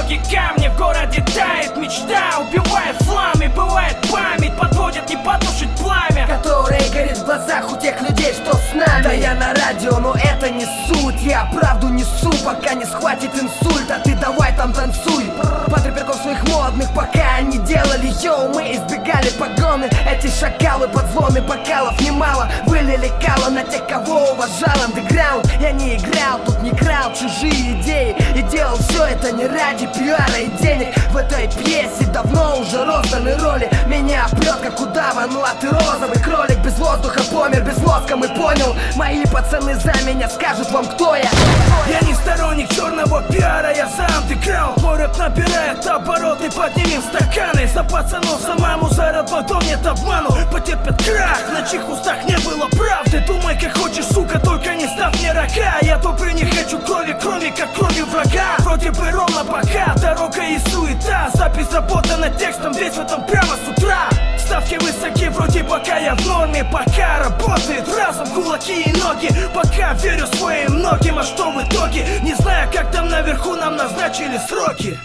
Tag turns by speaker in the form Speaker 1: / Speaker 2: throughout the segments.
Speaker 1: дороге камни, в городе тает мечта. Убивает флам и бывает память, подводит не потушить пламя,
Speaker 2: которое горит в глазах у тех людей, что с нами. Да я на радио, но это не суть. Я правду несу, пока не схватит инсульт. А ты давай там танцуй под реперков своих модных. Пока они делали йоу, мы избегали погоны. Эти шакалы под звоны бокалов немало вылили кало на тех, кого уважал андеграунд. Я не играл, тут не крал чужие идеи и делал все это не ради пиара и денег. В этой пьесе давно уже розданы роли. Меня прет как удава, ну а ты розовый кролик. Без воздуха помер, без мозга мы понял. Мои пацаны за меня скажут вам, кто я.
Speaker 1: Я не сторонник черного пиара, я за андеграунд. Мой рэп набирает обороты, поднимем стаканы. За пацанов, за маму, за родной дом нет обману. Потерпят крах, на чьих устах не было правды. Думай как хочешь, сука, только не ставь мне рога. Я добрый, не хочу крови, крови как крови врага. Вроде бы ровно пока, дорога и суета. Запись заботана текстом, весь в этом прямо с утра. Ставки высоки, вроде пока я в норме. Пока работает разум, кулаки и ноги. Пока верю своим многим, а что в итоге? Не знаю, как там наверху нам назначили сроки.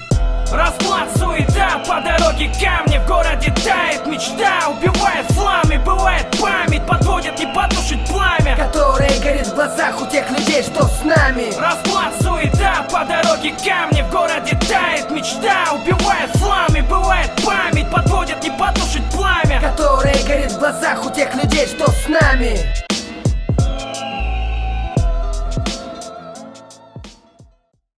Speaker 1: Расклад, суета, по дороге камни, в городе тает мечта. Убивает флам и бывает память, подводит не потушить пламя,
Speaker 2: которое горит в глазах у тех людей, что с нами.
Speaker 1: Расклад, суета, по дороге камни, в городе тает мечта. Убивает флам и бывает память, подводит не потушить пламя,
Speaker 2: которое горит в глазах у тех людей, что с нами.